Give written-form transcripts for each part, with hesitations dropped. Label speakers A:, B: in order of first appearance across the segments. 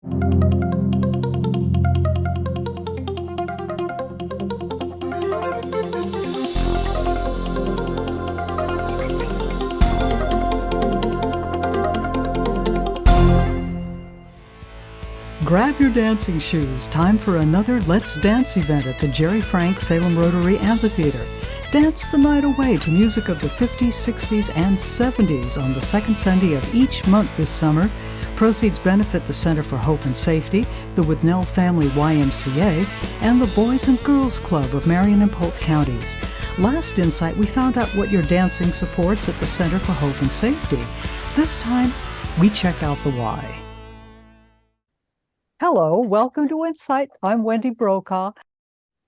A: Grab your dancing shoes. Time for another Let's Dance event at the Jerry Frank Salem Rotary Amphitheater. Dance the night away to music of the 50s, 60s, and 70s on the second Sunday of each month this summer. Proceeds benefit the Center for Hope and Safety, the Withnell Family YMCA, and the Boys and Girls Club of Marion and Polk counties. Last InSight, we found out what your dancing supports at the Center for Hope and Safety. This time, we check out the why. Hello, welcome to InSight. I'm Wendy Brokaw.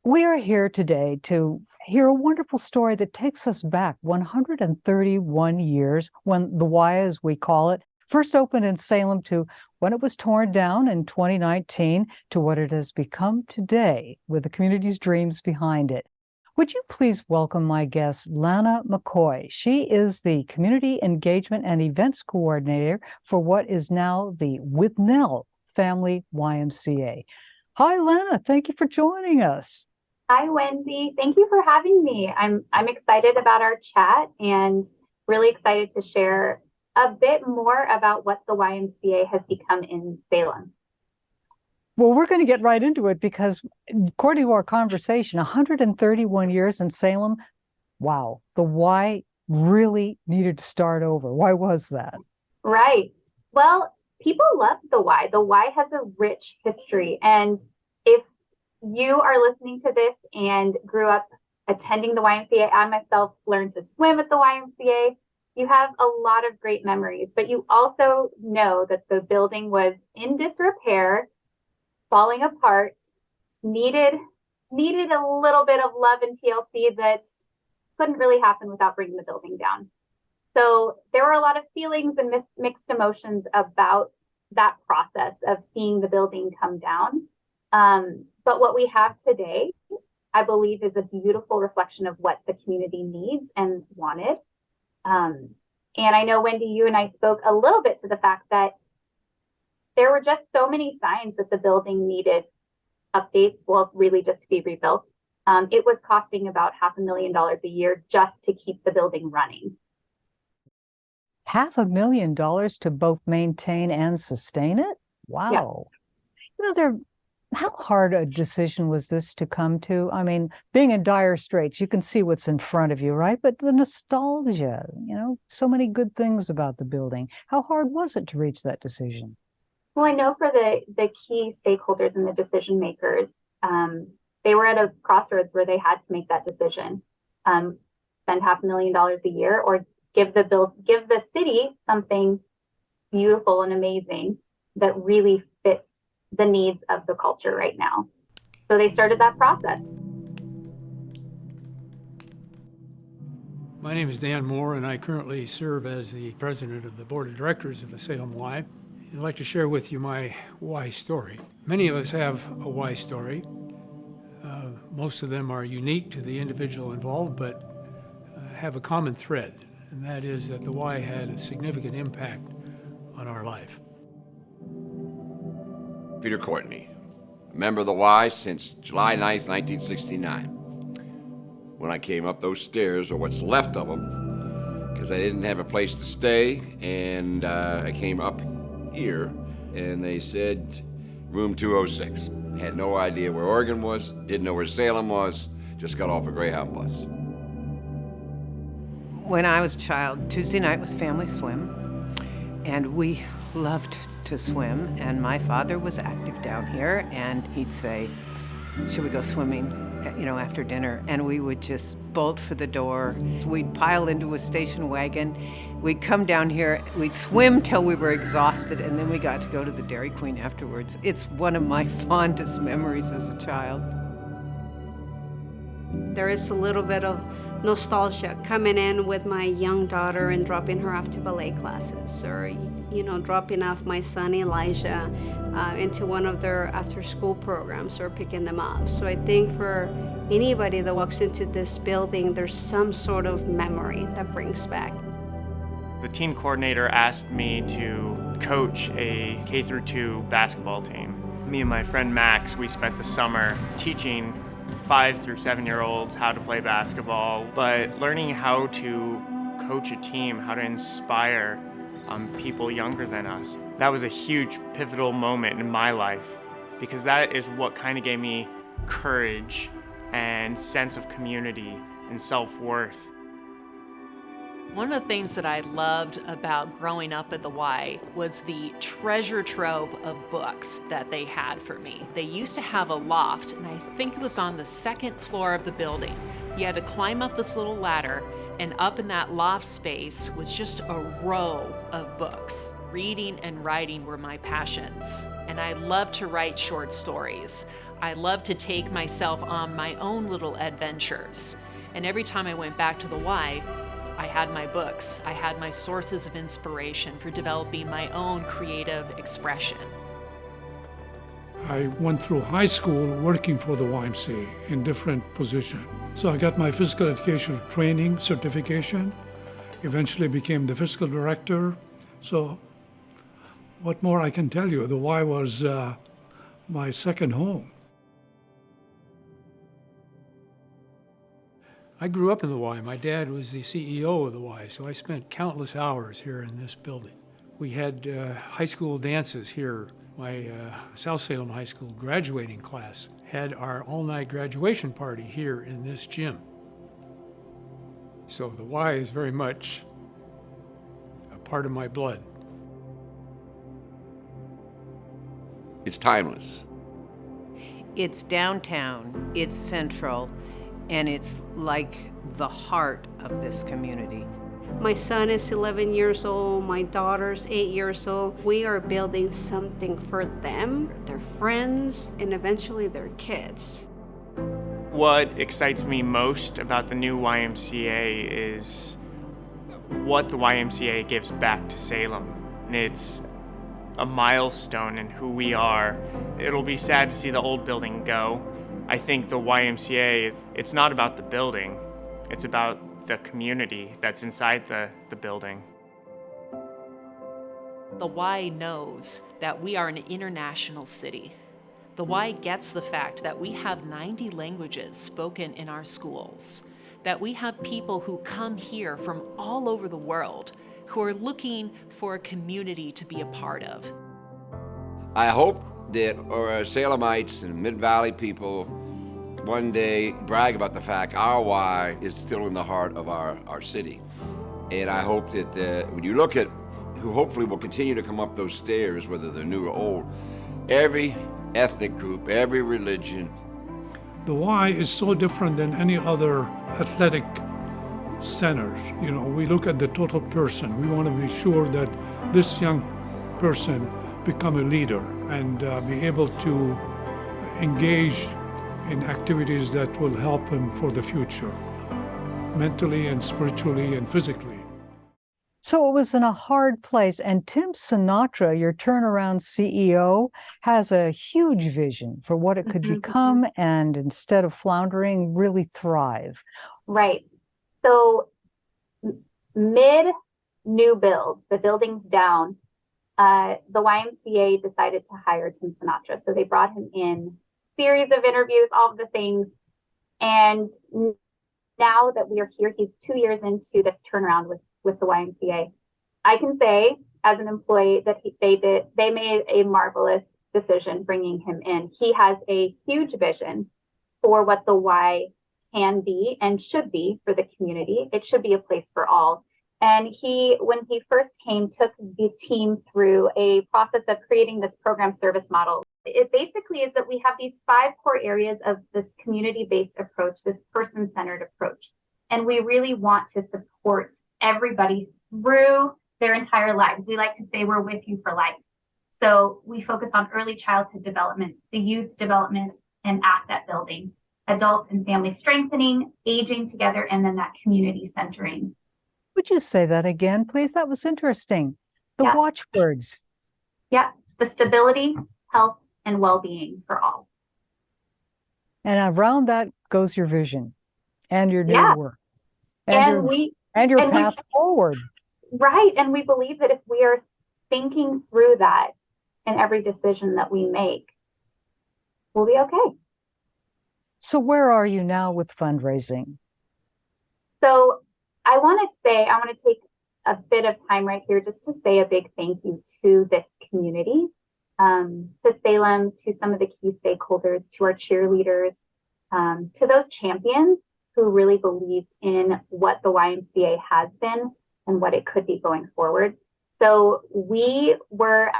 A: We are here today to hear a wonderful story that takes us back 131 years when the Y, as we call it, first opened in Salem to when it was torn down in 2019 to what it has become today with the community's dreams behind it. Would you please welcome my guest, Lana McCoy? She is the Community Engagement and Events Coordinator for what is now the Withnell Family YMCA. Hi, Lana. Thank you for joining us.
B: Hi, Wendy. Thank you for having me. I'm excited about our chat and really excited to share a bit more about what the YMCA has become in Salem.
A: Well, we're going to get right into it because according to our conversation, 131 years in Salem, wow, the Y really needed to start over. Why was that?
B: Right. Well, people love the Y. The Y has a rich history. And if you are listening to this and grew up attending the YMCA, I myself learned to swim at the YMCA, you have a lot of great memories. But you also know that the building was in disrepair, falling apart, needed a little bit of love and TLC that couldn't really happen without bringing the building down. So there were a lot of feelings and mixed emotions about that process of seeing the building come down. But what we have today, I believe, is a beautiful reflection of what the community needs and wanted. And I know, Wendy, you and I spoke a little bit to the fact that there were just so many signs that the building needed updates, well, really just to be rebuilt. It was costing about $500,000 a year just to keep the building running.
A: $500,000 to both maintain and sustain it? Wow. Yeah. You know, how hard a decision was this to come to? I mean, being in dire straits, you can see what's in front of you, right? But the nostalgia, so many good things about the building. How hard was it to reach that decision?
B: Well, I know for the key stakeholders and the decision makers, they were at a crossroads where they had to make that decision. Spend $500,000 a year or give the city something beautiful and amazing that really fits the needs of the culture right now. So they started that process.
C: My name is Dan Moore, and I currently serve as the president of the board of directors of the Salem Y. I'd like to share with you my Y story. Many of us have a Y story. Most of them are unique to the individual involved, but have a common thread, and that is that the Y had a significant impact on our life.
D: Peter Courtney, a member of the Y since July 9th, 1969. When I came up those stairs, or what's left of them, because I didn't have a place to stay, and I came up here, and they said room 206. Had no idea where Oregon was, didn't know where Salem was, just got off a Greyhound bus.
E: When I was a child, Tuesday night was family swim, and we loved to swim, and my father was active down here, and he'd say, should we go swimming, after dinner? And we would just bolt for the door. We'd pile into a station wagon. We'd come down here, we'd swim till we were exhausted, and then we got to go to the Dairy Queen afterwards. It's one of my fondest memories as a child.
F: There is a little bit of nostalgia coming in with my young daughter and dropping her off to ballet classes, or dropping off my son Elijah into one of their after-school programs, or picking them up. So I think for anybody that walks into this building, there's some sort of memory that brings back.
G: The teen coordinator asked me to coach a K-2 basketball team. Me and my friend Max, we spent the summer teaching 5 through 7-year-olds how to play basketball, but learning how to coach a team, how to inspire people younger than us. That was a huge pivotal moment in my life, because that is what kind of gave me courage and sense of community and self-worth.
H: One of the things that I loved about growing up at the Y was the treasure trove of books that they had for me. They used to have a loft, and I think it was on the second floor of the building. You had to climb up this little ladder, and up in that loft space was just a row of books. Reading and writing were my passions, and I loved to write short stories. I loved to take myself on my own little adventures. And every time I went back to the Y, I had my books. I had my sources of inspiration for developing my own creative expression.
I: I went through high school working for the YMCA in different positions. So I got my physical education training certification, eventually became the physical director. So what more I can tell you? The Y was my second home.
C: I grew up in the Y. My dad was the CEO of the Y, so I spent countless hours here in this building. We had high school dances here. My South Salem High School graduating class had our all-night graduation party here in this gym. So the Y is very much a part of my blood.
D: It's timeless.
E: It's downtown, it's central, and it's like the heart of this community.
F: My son is 11 years old, my daughter's 8 years old. We are building something for them, their friends, and eventually their kids.
G: What excites me most about the new YMCA is what the YMCA gives back to Salem. And it's a milestone in who we are. It'll be sad to see the old building go. I think the YMCA, it's not about the building, it's about the community that's inside the building.
H: The Y knows that we are an international city. The Y gets the fact that we have 90 languages spoken in our schools, that we have people who come here from all over the world who are looking for a community to be a part of.
D: I hope that Salemites and Mid-Valley people one day brag about the fact our Y is still in the heart of our city. And I hope that when you look at who hopefully will continue to come up those stairs, whether they're new or old, every ethnic group, every religion.
I: The Y is so different than any other athletic centers. You know, we look at the total person. We want to be sure that this young person become a leader and be able to engage in activities that will help him for the future, mentally and spiritually and physically.
A: So it was in a hard place, and Tim Sinatra, your turnaround CEO, has a huge vision for what it could become, and instead of floundering, really thrive.
B: Right. So mid-new build, the building's down, the YMCA decided to hire Tim Sinatra. So they brought him in, series of interviews, all of the things. And now that we are here, he's 2 years into this turnaround with the YMCA. I can say as an employee that they made a marvelous decision bringing him in. He has a huge vision for what the Y can be and should be for the community. It should be a place for all. And when he first came, took the team through a process of creating this program service model. It basically is that we have these 5 core areas of this community-based approach, this person-centered approach. And we really want to support everybody through their entire lives. We like to say we're with you for life. So we focus on early childhood development, the youth development and asset building, adult and family strengthening, aging together, and then that community centering.
A: Would you say that again, please? That was interesting. The watchwords.
B: Yeah, it's the stability, health, and well-being for all.
A: And around that goes your vision and your new work. And your path forward.
B: Right. And we believe that if we are thinking through that in every decision that we make, we'll be okay.
A: So where are you now with fundraising?
B: So I want to take a bit of time right here just to say a big thank you to this community, to Salem, to some of the key stakeholders, to our cheerleaders, to those champions who really believed in what the YMCA has been and what it could be going forward. So we were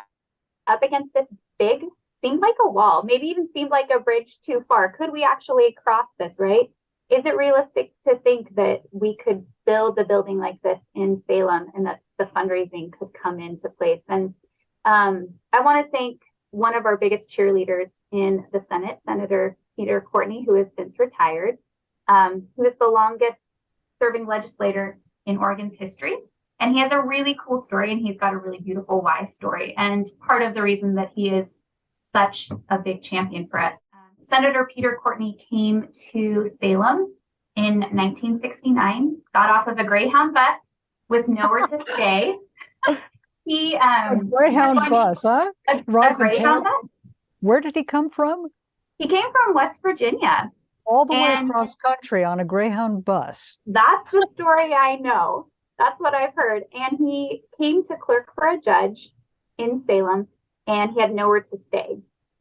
B: up against this big, seemed like a wall, maybe even seemed like a bridge too far. Could we actually cross this, right? Is it realistic to think that we could build a building like this in Salem and that the fundraising could come into place? And I want to thank one of our biggest cheerleaders in the Senate, Senator Peter Courtney, who has since retired, who is the longest serving legislator in Oregon's history. And he has a really cool story, and he's got a really beautiful why story. And part of the reason that he is such a big champion for us. Senator Peter Courtney came to Salem in 1969, got off of a Greyhound bus with nowhere to stay. He
A: A Greyhound bus, huh?
B: A Greyhound bus.
A: Where did he come from?
B: He came from West Virginia.
A: All the way across country on a Greyhound bus.
B: That's the story I know. That's what I've heard. And he came to clerk for a judge in Salem, and he had nowhere to stay.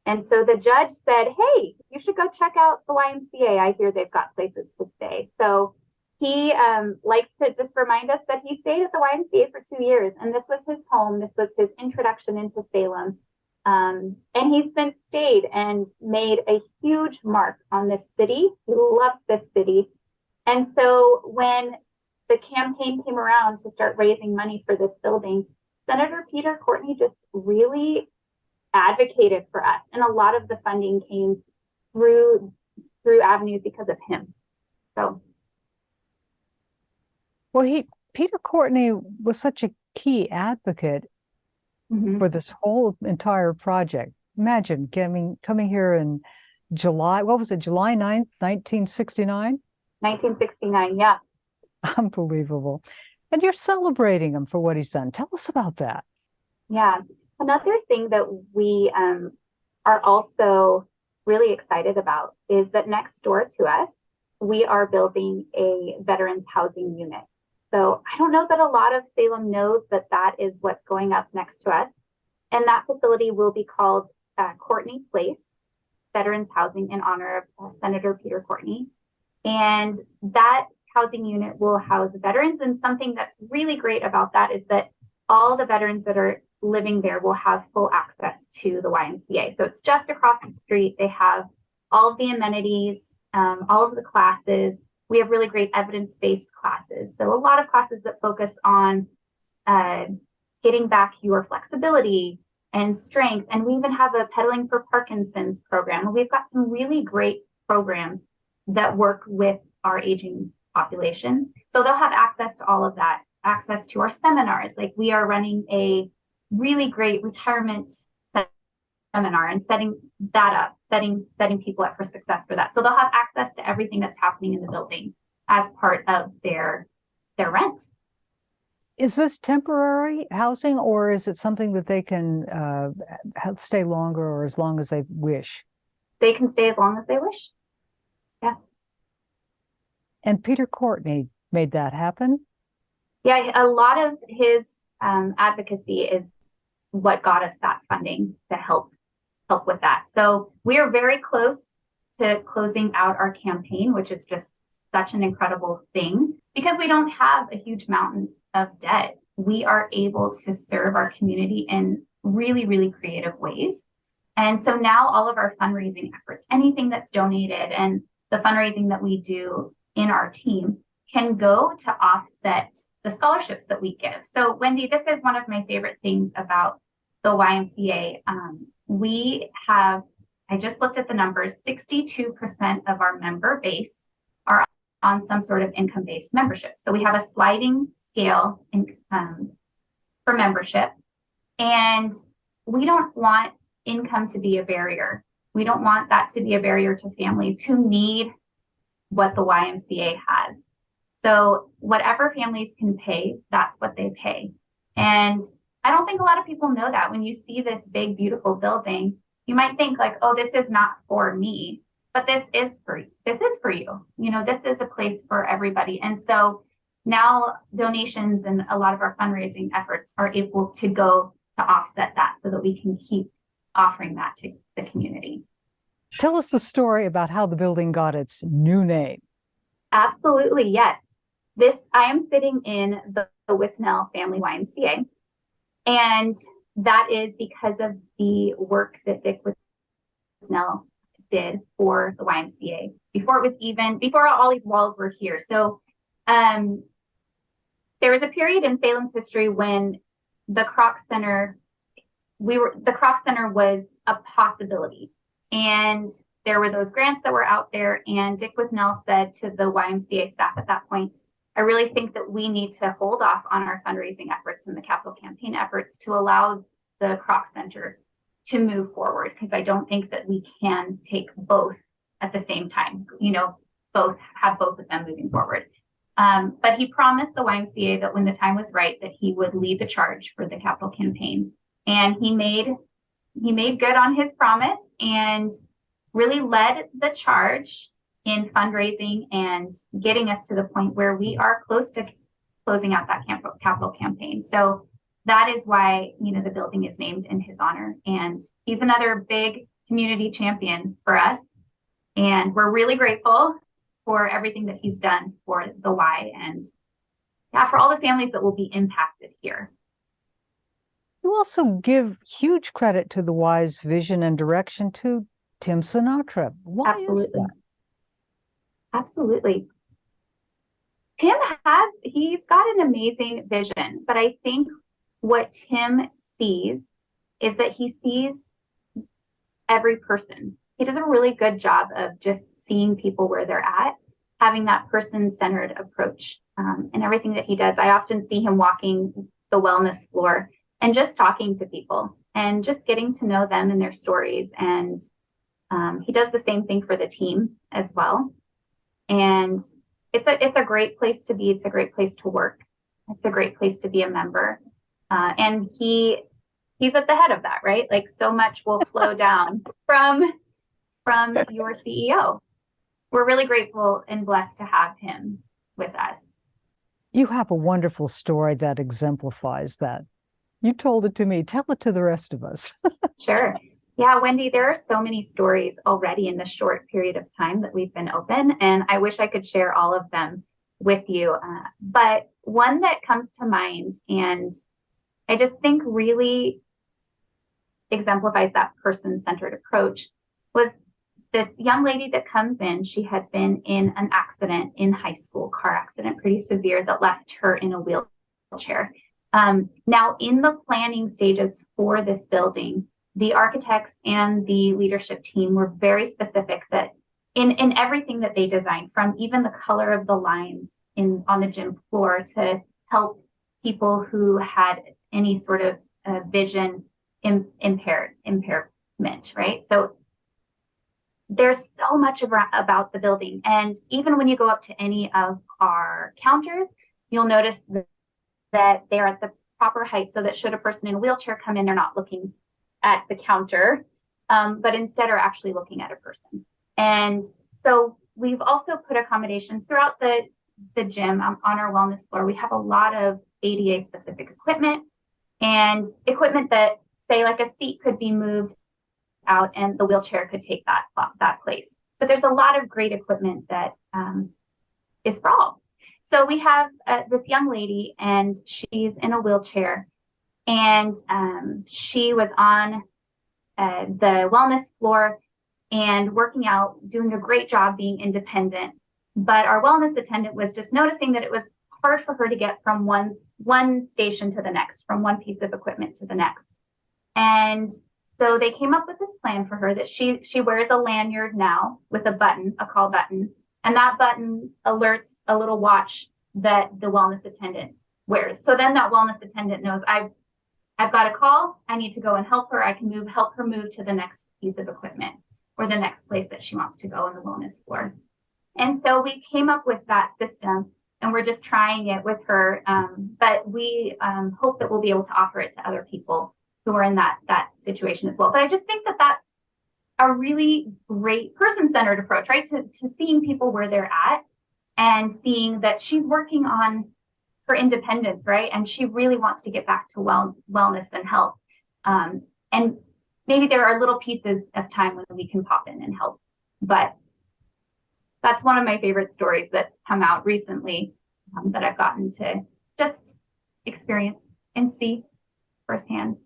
B: And so the judge said, hey, you should go check out the YMCA. I hear they've got places to stay. So he likes to just remind us that he stayed at the YMCA for 2 years. And this was his home. This was his introduction into Salem. And he's since stayed and made a huge mark on this city. He loves this city. And so when the campaign came around to start raising money for this building, Senator Peter Courtney just really advocated for us, and a lot of the funding came through avenues because of him. So,
A: well, Peter Courtney was such a key advocate for this whole entire project. Imagine coming here in July, what was it, July 9th, 1969?
B: 1969, yeah.
A: Unbelievable. And you're celebrating him for what he's done. Tell us about that.
B: Yeah. Another thing that we are also really excited about is that next door to us, we are building a veterans housing unit. So I don't know that a lot of Salem knows that that is what's going up next to us. And that facility will be called Courtney Place, Veterans Housing, in honor of Senator Peter Courtney. And that housing unit will house veterans. And something that's really great about that is that all the veterans that are living there will have full access to the YMCA. So it's just across the street. They have all of the amenities, all of the classes. We have really great evidence-based classes. So a lot of classes that focus on getting back your flexibility and strength. And we even have a Pedaling for Parkinson's program. We've got some really great programs that work with our aging population. So they'll have access to all of that, access to our seminars. Like we are running a really great retirement seminar and setting that up, setting people up for success for that. So they'll have access to everything that's happening in the building as part of their rent.
A: Is this temporary housing, or is it something that they can stay longer or as long as they wish?
B: They can stay as long as they wish. Yeah.
A: And Peter Courtney made that happen?
B: Yeah, a lot of his advocacy is what got us that funding to help with that. So we are very close to closing out our campaign, which is just such an incredible thing because we don't have a huge mountain of debt. We are able to serve our community in really, really creative ways. And so now all of our fundraising efforts, anything that's donated and the fundraising that we do in our team can go to offset the scholarships that we give. So Wendy, this is one of my favorite things about the YMCA. We have, I just looked at the numbers, 62% of our member base are on some sort of income-based membership. So we have a sliding scale for membership, and we don't want income to be a barrier. We don't want that to be a barrier to families who need what the YMCA has. So whatever families can pay, that's what they pay. And I don't think a lot of people know that. When you see this big, beautiful building, you might think like, oh, this is not for me, but this is for you. You know, this is a place for everybody. And so now donations and a lot of our fundraising efforts are able to go to offset that so that we can keep offering that to the community.
A: Tell us the story about how the building got its new name.
B: Absolutely, yes. I am sitting in the Withnell Family YMCA, and that is because of the work that Dick Withnell did for the YMCA before all these walls were here. So there was a period in Salem's history when the Kroc Center was a possibility. And there were those grants that were out there, and Dick Withnell said to the YMCA staff at that point, I really think that we need to hold off on our fundraising efforts and the capital campaign efforts to allow the Kroc Center to move forward, because I don't think that we can take both at the same time, you know, have both of them moving forward. But he promised the YMCA that when the time was right, that he would lead the charge for the capital campaign. And he made good on his promise and really led the charge in fundraising and getting us to the point where we are close to closing out that capital campaign. So that is why, you know, the building is named in his honor. And he's another big community champion for us. And we're really grateful for everything that he's done for the Y, and for all the families that will be impacted here.
A: You also give huge credit to the Y's vision and direction to Tim Sinatra. Why is that?
B: Absolutely. He's got an amazing vision, but I think what Tim sees is that he sees every person. He does a really good job of just seeing people where they're at, having that person-centered approach in everything that he does. I often see him walking the wellness floor and just talking to people and just getting to know them and their stories. And he does the same thing for the team as well. And it's a great place to be. It's a great place to work. It's a great place to be a member. And he's at the head of that, right? Like, so much will flow down from your CEO. We're really grateful and blessed to have him with us.
A: You have a wonderful story that exemplifies that. You told it to me. Tell it to the rest of us.
B: Sure. Yeah, Wendy, there are so many stories already in the short period of time that we've been open, and I wish I could share all of them with you. But one that comes to mind, and I just think really exemplifies that person-centered approach, was this young lady that comes in. She had been in an accident in high school, car accident, pretty severe, that left her in a wheelchair. Now, in the planning stages for this building, the architects and the leadership team were very specific that in everything that they designed, from even the color of the lines on the gym floor to help people who had any sort of vision impairment, right? So there's so much about the building. And even when you go up to any of our counters, you'll notice that they're at the proper height, so that should a person in a wheelchair come in, they're not looking at the counter, but instead are actually looking at a person. And so we've also put accommodations throughout the gym on our wellness floor. We have a lot of ADA specific equipment, and equipment that, say, like a seat could be moved out and the wheelchair could take that place. So there's a lot of great equipment that is for all. So we have this young lady, and she's in a wheelchair, and she was on the wellness floor and working out, doing a great job being independent. But our wellness attendant was just noticing that it was hard for her to get from one station to the next, from one piece of equipment to the next. And so they came up with this plan for her that she wears a lanyard now with a button, a call button, and that button alerts a little watch that the wellness attendant wears. So then that wellness attendant knows, I've got a call, I need to go and help her. I can help her move to the next piece of equipment or the next place that she wants to go on the wellness floor. And so we came up with that system, and we're just trying it with her. But we hope that we'll be able to offer it to other people who are in that situation as well. But I just think that that's a really great person-centered approach, right? To seeing people where they're at and seeing that she's working on her independence, right? And she really wants to get back to wellness and health. And maybe there are little pieces of time when we can pop in and help. But that's one of my favorite stories that's come out recently that I've gotten to just experience and see firsthand.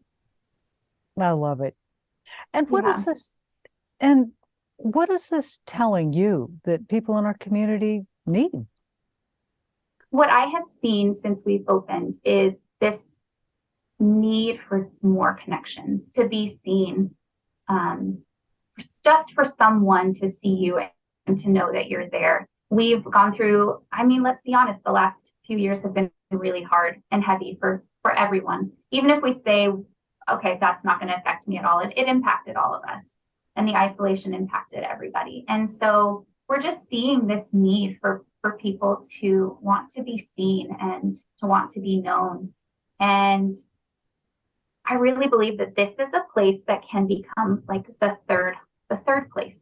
A: I love it. And what is this? And what is this telling you that people in our community need?
B: What I have seen since we've opened is this need for more connection, to be seen, just for someone to see you and to know that you're there. We've gone through, I mean, let's be honest, the last few years have been really hard and heavy for everyone. Even if we say, okay, that's not going to affect me at all, it impacted all of us. And the isolation impacted everybody. And so we're just seeing this need for people to want to be seen and to want to be known. And I really believe that this is a place that can become like the third place.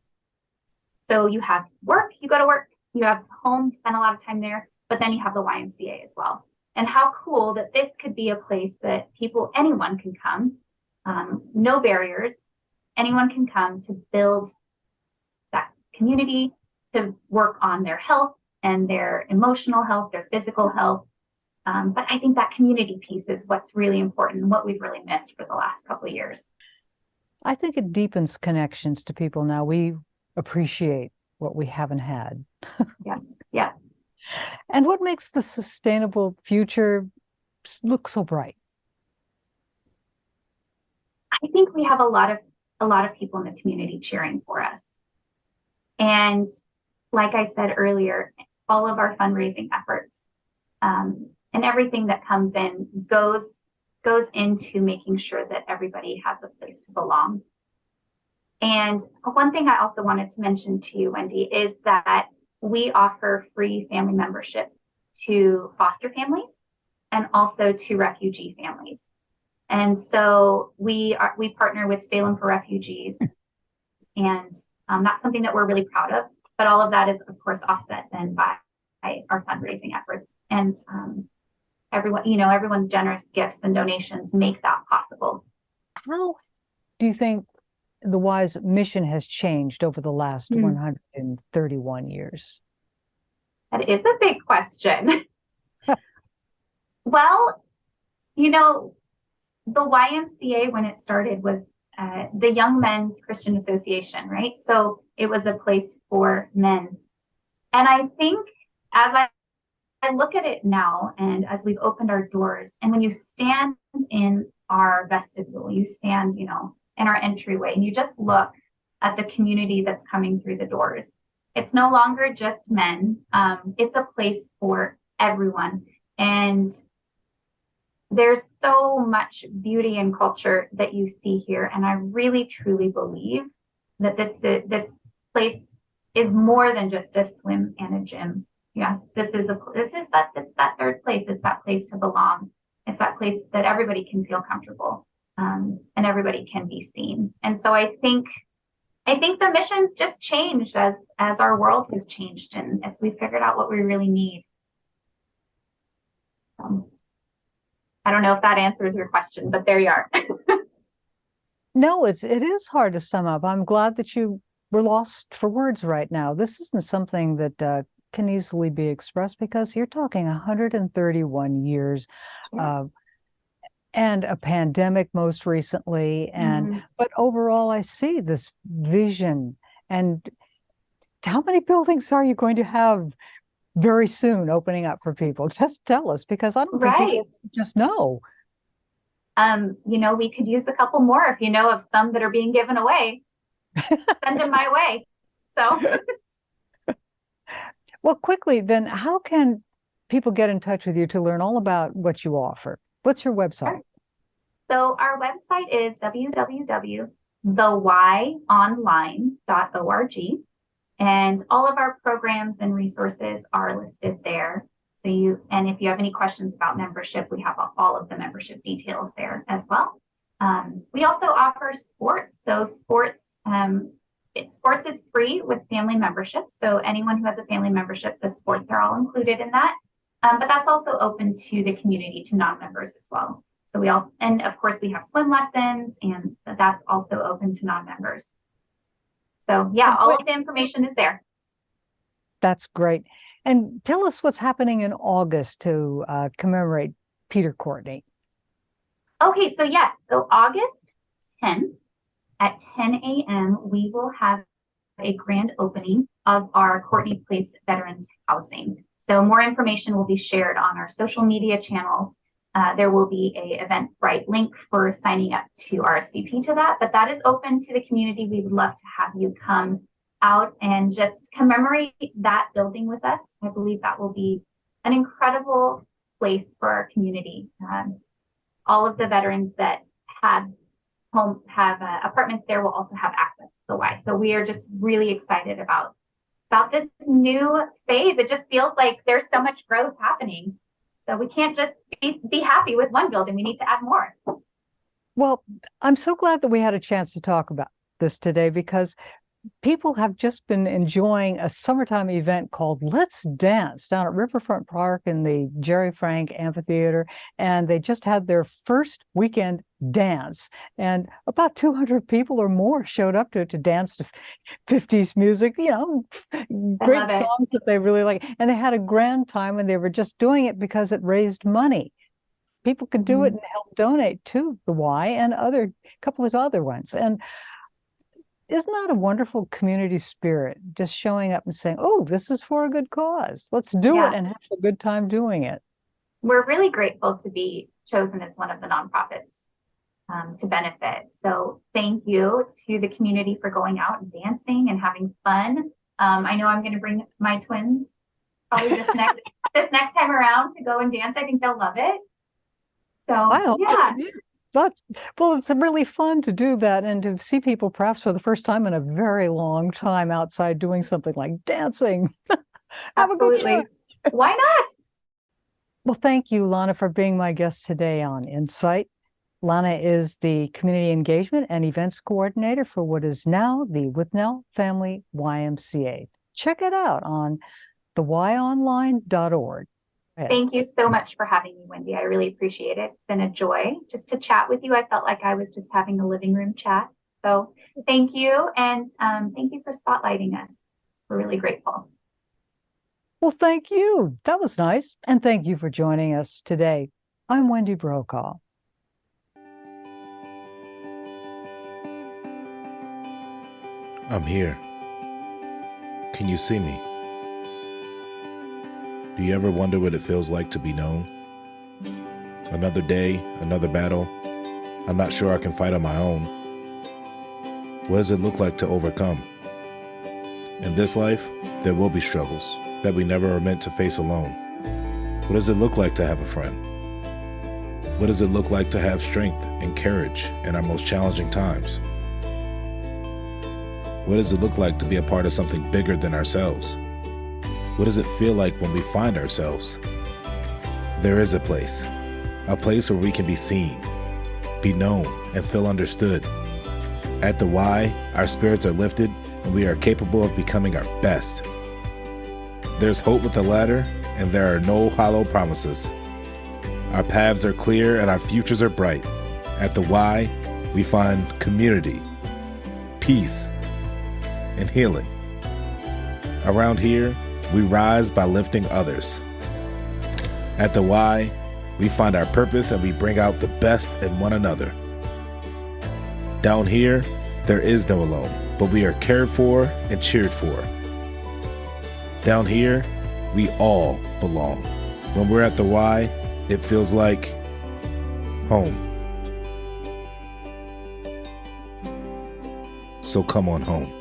B: So you have work, you go to work, you have home, you spend a lot of time there, but then you have the YMCA as well. And how cool that this could be a place that anyone can come, no barriers. Anyone can come to build that community, to work on their health and their emotional health, their physical health. But I think that community piece is what's really important and what we've really missed for the last couple of years.
A: I think it deepens connections to people now. We appreciate what we haven't had.
B: Yeah.
A: And what makes the sustainable future look so bright?
B: I think we have a lot of people in the community cheering for us. And like I said earlier, all of our fundraising efforts and everything that comes in goes into making sure that everybody has a place to belong. And one thing I also wanted to mention to you, Wendy, is that we offer free family membership to foster families and also to refugee families. And so we partner with Salem for Refugees, and that's something that we're really proud of. But all of that is, of course, offset then by our fundraising efforts. And everyone's generous gifts and donations make that possible.
A: How do you think the Y's mission has changed over the last 131 years?
B: That is a big question. Well, the YMCA, when it started, was the Young Men's Christian Association, right? So it was a place for men. And I think as I look at it now, and as we've opened our doors, and when you stand in our vestibule, you stand, in our entryway, and you just look at the community that's coming through the doors. It's no longer just men. It's a place for everyone. And there's so much beauty and culture that you see here. And I really, truly believe that this place is more than just a swim and a gym. Yeah, it's that third place. It's that place to belong. It's that place that everybody can feel comfortable, and everybody can be seen. And so I think the mission's just changed as our world has changed and as we figured out what we really need. I don't know if that answers your question, but there you are.
A: No, it is hard to sum up. I'm glad that you were lost for words right now. This isn't something that can easily be expressed because you're talking 131 years and a pandemic most recently. But overall, I see this vision. And how many buildings are you going to have very soon opening up for people? Just tell us, because I don't think people just know.
B: We could use a couple more. If you know of some that are being given away, send them my way. So,
A: well, quickly then, how can people get in touch with you to learn all about what you offer? What's your website?
B: So our website is www.theyonline.org. And all of our programs and resources are listed there. And if you have any questions about membership, we have all of the membership details there as well. We also offer sports. So sports is free with family membership. So anyone who has a family membership, the sports are all included in that. But that's also open to the community, to non-members as well. So and of course we have swim lessons, and that's also open to non-members. So yeah, all of the information is there.
A: That's great. And tell us what's happening in August to commemorate Peter Courtney.
B: Okay, so yes, so August 10th at 10 a.m., we will have a grand opening of our Courtney Place Veterans Housing. So more information will be shared on our social media channels. There will be a Eventbrite link for signing up to RSVP to that, but that is open to the community. We would love to have you come out and just commemorate that building with us. I believe that will be an incredible place for our community. All of the veterans that have apartments there will also have access to the Y. So we are just really excited about this new phase. It just feels like there's so much growth happening. So we can't just be happy with one building. We need to add more.
A: Well, I'm so glad that we had a chance to talk about this today, because people have just been enjoying a summertime event called Let's Dance down at Riverfront Park in the Jerry Frank Amphitheater. And they just had their first weekend dance. And about 200 people or more showed up to dance to 50s music, great songs that they really like. And they had a grand time, and they were just doing it because it raised money. People could do it and help donate to the Y and a couple of other ones. And isn't that a wonderful community spirit? Just showing up and saying, oh, this is for a good cause. Let's do it and have a good time doing it.
B: We're really grateful to be chosen as one of the nonprofits to benefit. So thank you to the community for going out and dancing and having fun. I know I'm going to bring my twins probably this next time around to go and dance. I think they'll love it. So
A: it's really fun to do that, and to see people perhaps for the first time in a very long time outside doing something like dancing. Have a good time.
B: Why not?
A: Well, thank you, Lana, for being my guest today on InSight. Lana is the Community Engagement and Events Coordinator for what is now the Withnell Family YMCA. Check it out on theyonline.org.
B: Thank you so much for having me, Wendy. I really appreciate it. It's been a joy just to chat with you. I felt like I was just having a living room chat. So thank you. And thank you for spotlighting us. We're really grateful.
A: Well, thank you. That was nice. And thank you for joining us today. I'm Wendy Brokaw.
J: I'm here. Can you see me? Do you ever wonder what it feels like to be known? Another day, another battle. I'm not sure I can fight on my own. What does it look like to overcome? In this life, there will be struggles that we never are meant to face alone. What does it look like to have a friend? What does it look like to have strength and courage in our most challenging times? What does it look like to be a part of something bigger than ourselves? What does it feel like when we find ourselves? There is a place where we can be seen, be known, and feel understood. At the Y, our spirits are lifted and we are capable of becoming our best. There's hope with the ladder, and there are no hollow promises. Our paths are clear and our futures are bright. At the Y, we find community, peace, and healing. Around here, we rise by lifting others. At the Y, we find our purpose and we bring out the best in one another. Down here, there is no alone, but we are cared for and cheered for. Down here, we all belong. When we're at the Y, it feels like home. So come on home.